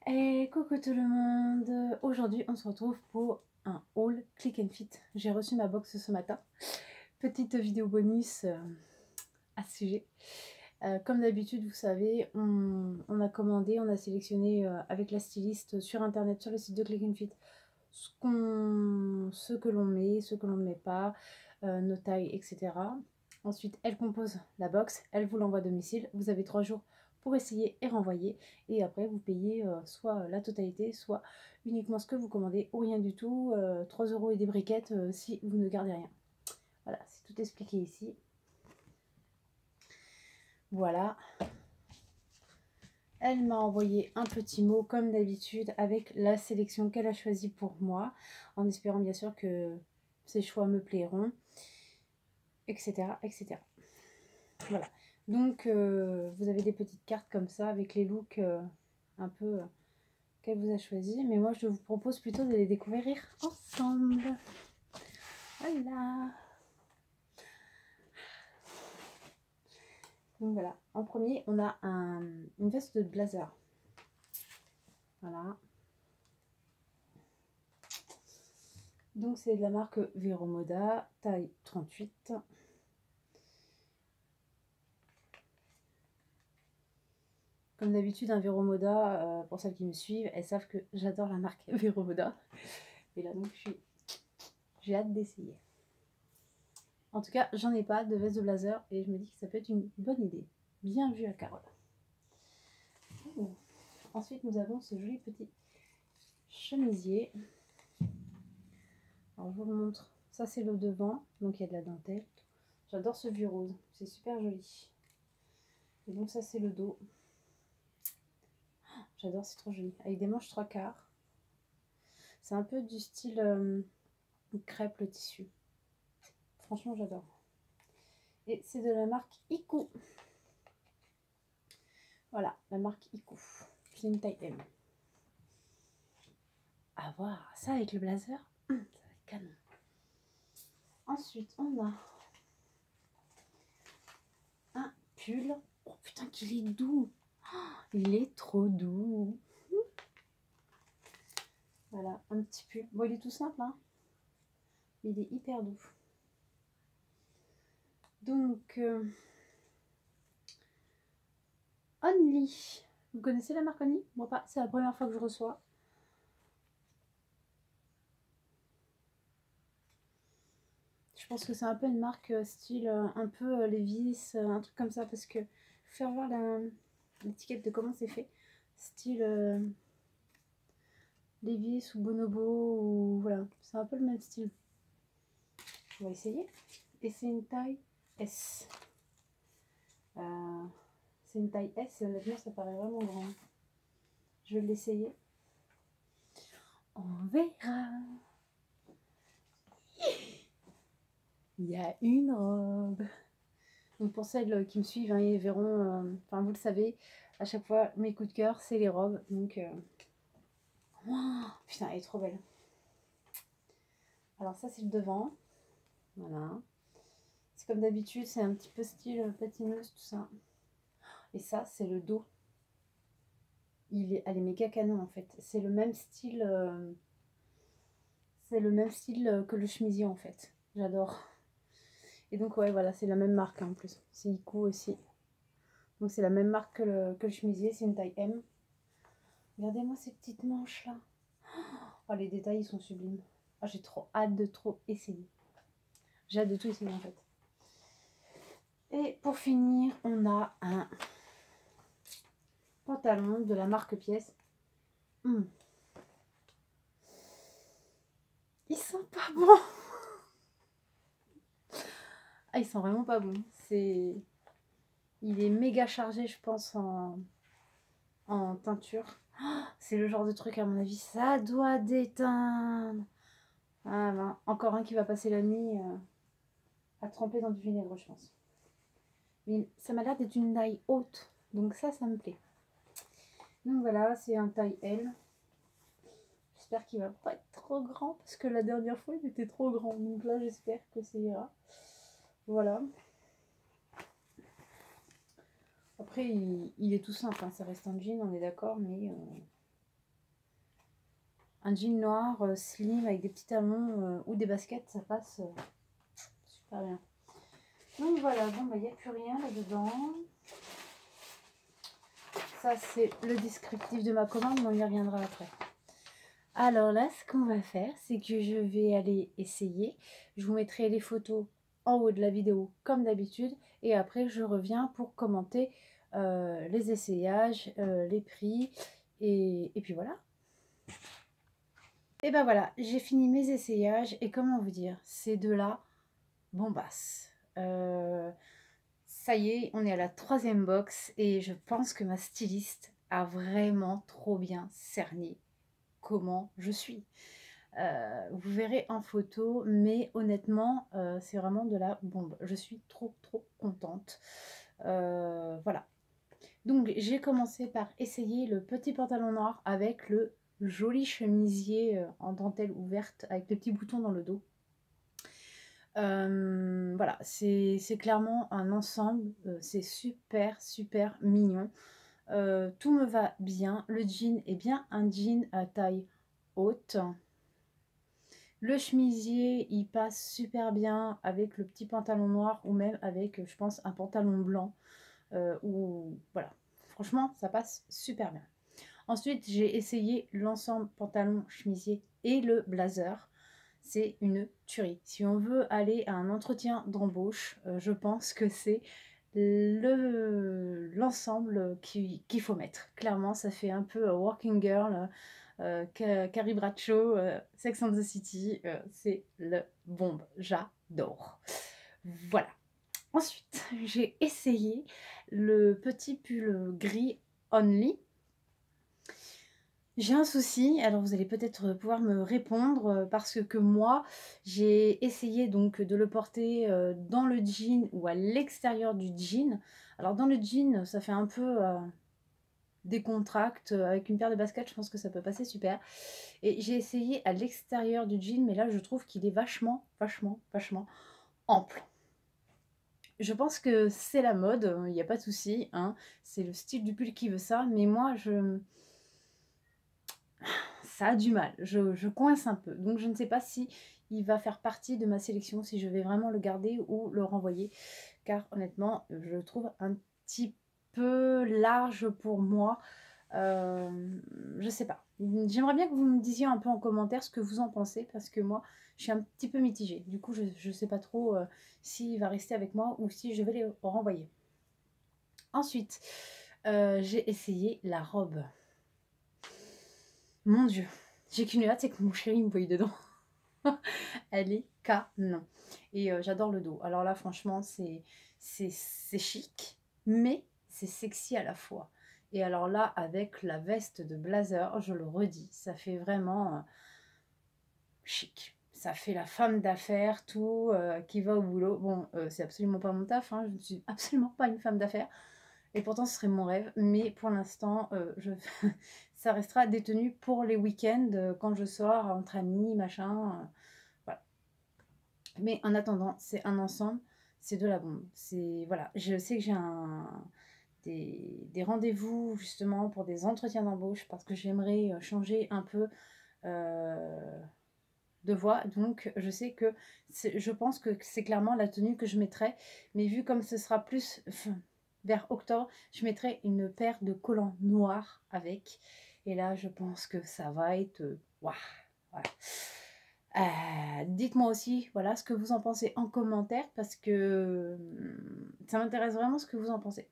Et coucou tout le monde. Aujourd'hui on se retrouve pour un haul Click and Fit. J'ai reçu ma box ce matin. Petite vidéo bonus à ce sujet. Comme d'habitude, vous savez, on a commandé, on a sélectionné avec la styliste sur internet, sur le site de Click and Fit, ce que l'on met, ce que l'on ne met pas, nos tailles, etc. Ensuite, elle compose la box, elle vous l'envoie à domicile. Vous avez 3 jours pour essayer et renvoyer. Et après, vous payez soit la totalité, soit uniquement ce que vous commandez ou rien du tout. 3 € et des briquettes si vous ne gardez rien. Voilà, c'est tout expliqué ici. Voilà. Elle m'a envoyé un petit mot comme d'habitude avec la sélection qu'elle a choisie pour moi, en espérant bien sûr que ses choix me plairont, etc. etc. Voilà. Donc vous avez des petites cartes comme ça avec les looks un peu qu'elle vous a choisi. Mais moi je vous propose plutôt de les découvrir ensemble. Voilà. Donc voilà. En premier, on a une veste de blazer. Voilà. Donc c'est de la marque Vero Moda, taille 38. Comme d'habitude, un Vero Moda, pour celles qui me suivent, elles savent que j'adore la marque Vero Moda. Et là donc j'ai hâte d'essayer. En tout cas, j'en ai pas de veste de blazer et je me dis que ça peut être une bonne idée. Bien vu à Carole. Ensuite, nous avons ce joli petit chemisier. Alors, je vous le montre. Ça, c'est le devant. Donc, il y a de la dentelle. J'adore ce vieux rose. C'est super joli. Et donc, ça, c'est le dos. J'adore, c'est trop joli. Avec des manches 3/4. C'est un peu du style crêpe, le tissu. Franchement, j'adore. Et c'est de la marque Iku. Voilà, la marque Iku. C'est une taille M. À voir. Ça, avec le blazer, ça va être canon. Ensuite, on a un pull. Oh putain, qu'il est doux. Il est trop doux. Voilà, un petit pull. Bon, il est tout simple, hein. Il est hyper doux. Donc, Only. Vous connaissez la marque Only? Moi pas, c'est la première fois que je reçois. Je pense que c'est un peu une marque style un peu Levi's, un truc comme ça, parce que faire voir l'étiquette de comment c'est fait. Style Levi's ou Bonobo, ou voilà, c'est un peu le même style. On va essayer. Et c'est une taille S. C'est une taille S et honnêtement ça paraît vraiment grand. Je vais l'essayer. On verra. Il y a une robe. Donc pour celles qui me suivent, hein, ils verront, enfin vous le savez, à chaque fois mes coups de cœur c'est les robes. Donc oh, putain, elle est trop belle. Alors ça c'est le devant. Voilà. C'est comme d'habitude, c'est un petit peu style patineuse, tout ça. Et ça c'est le dos. Elle est méga canon en fait. C'est le même style. C'est le même style que le chemisier en fait. J'adore. Et donc ouais voilà, c'est la même marque hein, en plus. C'est Iku aussi. Donc c'est la même marque que le chemisier, c'est une taille M. Regardez-moi ces petites manches là. Oh, les détails ils sont sublimes. Oh, j'ai trop hâte de trop essayer. J'ai hâte de tout essayer en fait. Et pour finir, on a un pantalon de la marque Pièce. Ils sont pas bons. Ah, ils sont vraiment pas bons. Il est méga chargé, je pense, en teinture. Oh, c'est le genre de truc, à mon avis, ça doit déteindre. Ah ben, encore un qui va passer la nuit à tremper dans du vinaigre, je pense. Mais ça m'a l'air d'être une taille haute, donc ça me plaît. Donc voilà, c'est un taille L. J'espère qu'il va pas être trop grand, parce que la dernière fois, il était trop grand. Donc là, j'espère que ça ira. Voilà. Après, il est tout simple, hein. Ça reste un jean, on est d'accord, mais Un jean noir slim avec des petits talons ou des baskets, ça passe super bien. Donc voilà, bon, il n'y a plus rien là-dedans. Ça, c'est le descriptif de ma commande, mais on y reviendra après. Alors là, ce qu'on va faire, c'est que je vais aller essayer. Je vous mettrai les photos en haut de la vidéo, comme d'habitude. Et après, je reviens pour commenter les essayages, les prix. Et puis voilà. Et ben voilà, j'ai fini mes essayages. Et comment vous dire, ces deux-là, bombasse. Ça y est, on est à la 3e box. Et je pense que ma styliste a vraiment trop bien cerné comment je suis. Vous verrez en photo, mais honnêtement, c'est vraiment de la bombe. Je suis trop contente. Voilà. Donc, j'ai commencé par essayer le petit pantalon noir avec le joli chemisier en dentelle ouverte avec les petits boutons dans le dos. Voilà, c'est clairement un ensemble. C'est super mignon. Tout me va bien. Le jean est bien un jean à taille haute. Le chemisier, il passe super bien avec le petit pantalon noir ou même avec, je pense, un pantalon blanc. Ou voilà, franchement, ça passe super bien. Ensuite, j'ai essayé l'ensemble pantalon, chemisier et le blazer. C'est une tuerie. Si on veut aller à un entretien d'embauche, je pense que c'est l'ensemble qu'il faut mettre. Clairement, ça fait un peu working girl. Carrie Bradshaw, Sex and the City, c'est le bombe, j'adore. Voilà. Ensuite, j'ai essayé le petit pull gris Only. J'ai un souci, alors vous allez peut-être pouvoir me répondre parce que moi, j'ai essayé donc de le porter dans le jean ou à l'extérieur du jean. Alors dans le jean, ça fait un peu décontracte avec une paire de baskets, je pense que ça peut passer super. Et j'ai essayé à l'extérieur du jean, mais là je trouve qu'il est vachement ample. Je pense que c'est la mode, il n'y a pas de souci, hein. C'est le style du pull qui veut ça, mais moi ça a du mal, je coince un peu. Donc je ne sais pas si il va faire partie de ma sélection, si je vais vraiment le garder ou le renvoyer, car honnêtement, je le trouve un petit peu large pour moi. Je sais pas. J'aimerais bien que vous me disiez un peu en commentaire ce que vous en pensez, parce que moi, je suis un petit peu mitigée. Du coup, je sais pas trop s'il va rester avec moi ou si je vais les renvoyer. Ensuite, j'ai essayé la robe. Mon Dieu, j'ai qu'une hâte, c'est que mon chéri me voie dedans. Elle est canon. Et j'adore le dos. Alors là, franchement, c'est chic, mais c'est sexy à la fois. Et alors là, avec la veste de blazer, je le redis, ça fait vraiment chic. Ça fait la femme d'affaires, tout, qui va au boulot. Bon, c'est absolument pas mon taf, hein, je ne suis absolument pas une femme d'affaires. Et pourtant, ce serait mon rêve. Mais pour l'instant, ça restera détenu pour les week-ends, quand je sors entre amis, machin. Voilà. Mais en attendant, c'est un ensemble, c'est de la bombe. C'est, voilà, je sais que j'ai des rendez-vous justement pour des entretiens d'embauche parce que j'aimerais changer un peu de voix. Donc je sais que je pense que c'est clairement la tenue que je mettrai. Mais vu comme ce sera plus vers octobre, je mettrai une paire de collants noirs avec. Et là, je pense que ça va être... waouh, voilà. Dites-moi aussi voilà, ce que vous en pensez en commentaire parce que ça m'intéresse vraiment ce que vous en pensez.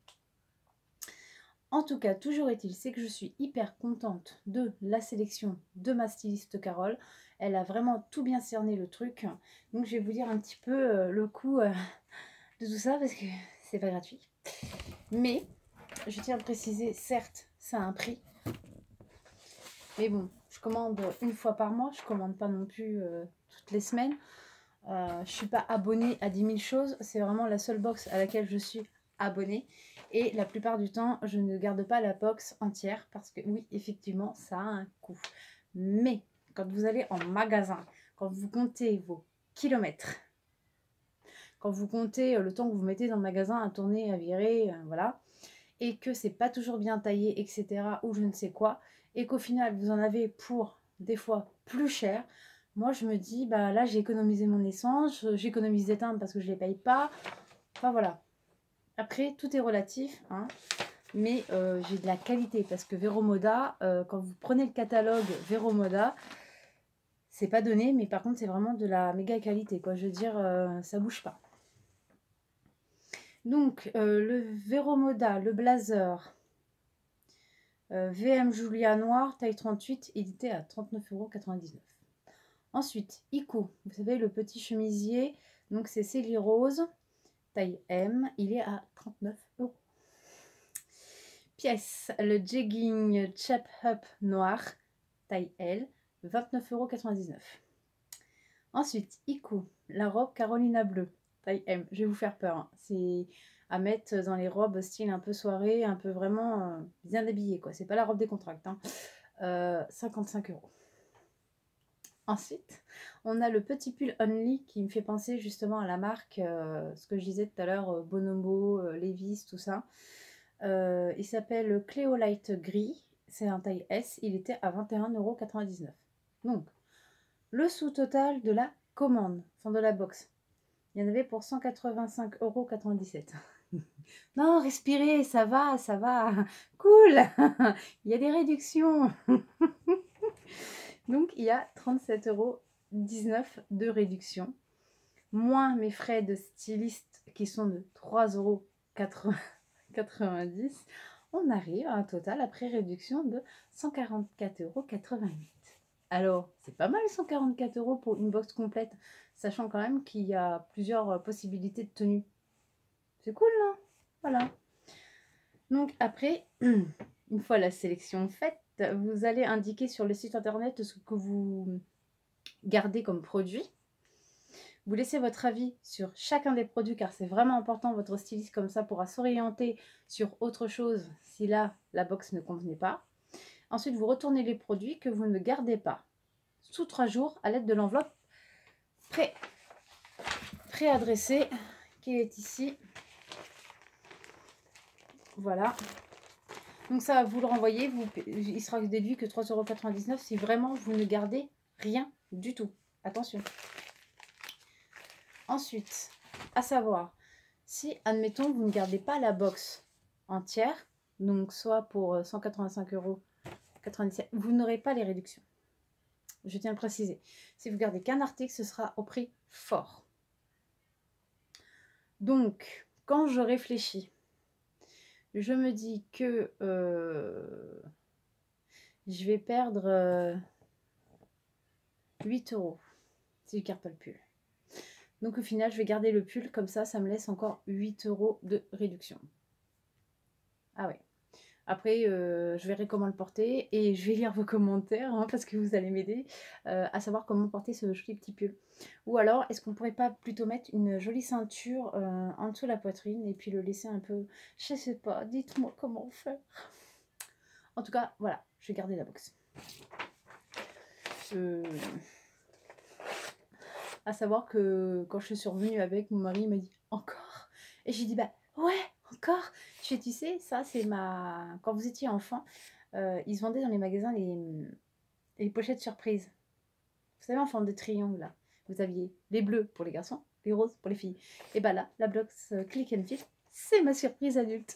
En tout cas, toujours est-il, c'est que je suis hyper contente de la sélection de ma styliste Carole. Elle a vraiment tout bien cerné le truc. Donc je vais vous dire un petit peu le coût de tout ça parce que c'est pas gratuit. Mais je tiens à préciser, certes, ça a un prix. Mais bon, je commande une fois par mois, je commande pas non plus toutes les semaines. Je suis pas abonnée à 10 000 choses, c'est vraiment la seule box à laquelle je suis abonnée. Et la plupart du temps, je ne garde pas la box entière parce que oui, effectivement, ça a un coût. Mais quand vous allez en magasin, quand vous comptez vos kilomètres, quand vous comptez le temps que vous mettez dans le magasin à tourner, à virer, voilà, et que c'est pas toujours bien taillé, etc., ou je ne sais quoi, et qu'au final, vous en avez pour des fois plus cher. Moi, je me dis, bah là, j'ai économisé mon essence, j'économise des timbres parce que je ne les paye pas. Enfin, voilà. Après, tout est relatif, hein. Mais j'ai de la qualité parce que Vero Moda, quand vous prenez le catalogue Vero Moda, c'est pas donné, mais par contre, c'est vraiment de la méga qualité, quoi. Je veux dire, ça bouge pas. Donc, le Vero Moda, le blazer, VM Julia noir, taille 38, il était à 39,99 €. Ensuite, Ico, vous savez, le petit chemisier, donc c'est Célie Rose, taille M, il est à 39 €. Pièce, le jegging Chap Up noir, taille L, 29,99 €. Ensuite, Ico, la robe Carolina bleue, taille M. Je vais vous faire peur, hein. C'est à mettre dans les robes style un peu soirée, un peu vraiment bien habillée, quoi. C'est pas la robe décontractée, hein. 55 €. Ensuite, on a le petit pull Only qui me fait penser justement à la marque, ce que je disais tout à l'heure, Bonobo, Levi's, tout ça. Il s'appelle Cléo Light Gris, c'est un taille S, il était à 21,99 €. Donc, le sous-total de la commande, enfin de la box, il y en avait pour 185,97 €. Non, respirez, ça va, cool. Il y a des réductions. Donc, il y a 37,19 € de réduction, moins mes frais de styliste qui sont de 3,90 €. On arrive à un total après réduction de 144,88 €. Alors, c'est pas mal 144 € pour une box complète, sachant quand même qu'il y a plusieurs possibilités de tenue. C'est cool, non? Voilà. Donc après, une fois la sélection faite, vous allez indiquer sur le site internet ce que vous gardez comme produit. Vous laissez votre avis sur chacun des produits car c'est vraiment important. Votre styliste comme ça pourra s'orienter sur autre chose si là, la box ne convenait pas. Ensuite, vous retournez les produits que vous ne gardez pas sous 3 jours à l'aide de l'enveloppe préadressée qui est ici. Voilà. Donc ça, vous le renvoyez, il sera déduit que 3,99 € si vraiment vous ne gardez rien du tout. Attention. Ensuite, à savoir, si, admettons, vous ne gardez pas la box entière, donc soit pour 185,97 €, vous n'aurez pas les réductions. Je tiens à le préciser. Si vous gardez qu'un article, ce sera au prix fort. Donc, quand je réfléchis, je me dis que je vais perdre 8 € si je ne garde pas le pull. Donc au final, je vais garder le pull, comme ça me laisse encore 8 € de réduction. Ah ouais. Après, je verrai comment le porter et je vais lire vos commentaires, hein, parce que vous allez m'aider à savoir comment porter ce joli petit pull. Ou alors, est-ce qu'on pourrait pas plutôt mettre une jolie ceinture en dessous de la poitrine et puis le laisser un peu... Je sais pas, dites-moi comment faire. En tout cas, voilà, je vais garder la box. À savoir que quand je suis revenue avec, mon mari m'a dit « Encore ?» Et j'ai dit « Bah ouais, encore !» Je fais « Tu sais, ça c'est ma... » Quand vous étiez enfant, ils vendaient dans les magasins les pochettes surprises. Vous savez, en forme de triangle, là. Vous aviez les bleus pour les garçons, les roses pour les filles. Et bah là, la box Click and Fit, c'est ma surprise adulte.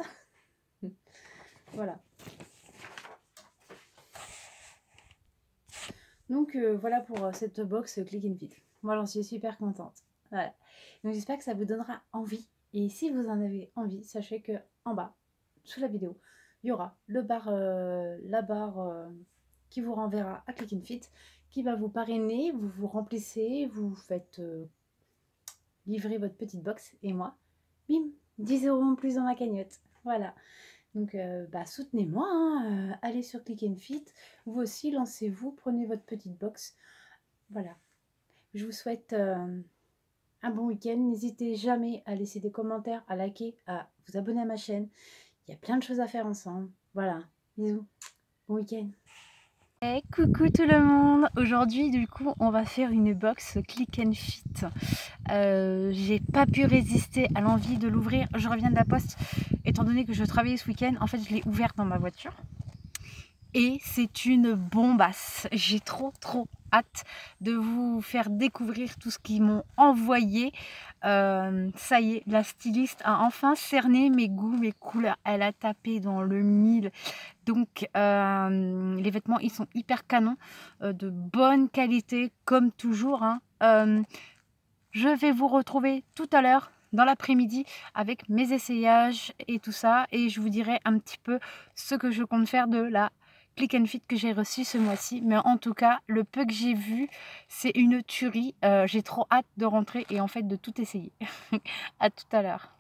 Voilà. Donc voilà pour cette box Click and Fit. Moi j'en suis super contente. Voilà. Donc j'espère que ça vous donnera envie. Et si vous en avez envie, sachez que en bas, sous la vidéo, il y aura la barre qui vous renverra à Click and Fit, qui va vous parrainer, vous vous remplissez, vous faites livrer votre petite box et moi, bim, 10 € en plus dans ma cagnotte. Voilà. Donc, soutenez-moi, hein, allez sur Click and Fit, vous aussi, lancez-vous, prenez votre petite box. Voilà. Je vous souhaite un bon week-end. N'hésitez jamais à laisser des commentaires, à liker, à vous abonner à ma chaîne. Il y a plein de choses à faire ensemble. Voilà. Bisous. Bon week-end. Hey, coucou tout le monde. Aujourd'hui, du coup, on va faire une box Click and Fit. J'ai pas pu résister à l'envie de l'ouvrir. Je reviens de la poste. Étant donné que je travaillais ce week-end, en fait, je l'ai ouverte dans ma voiture. et c'est une bombasse. J'ai trop hâte de vous faire découvrir tout ce qu'ils m'ont envoyé. Ça y est, la styliste a enfin cerné mes goûts, mes couleurs. Elle a tapé dans le mille. Donc les vêtements, ils sont hyper canons, de bonne qualité comme toujours, hein. Je vais vous retrouver tout à l'heure dans l'après-midi avec mes essayages et tout ça, et je vous dirai un petit peu ce que je compte faire de la Click and Fit que j'ai reçue ce mois-ci. Mais en tout cas, le peu que j'ai vu, c'est une tuerie. J'ai trop hâte de rentrer et en fait de tout essayer. À tout à l'heure.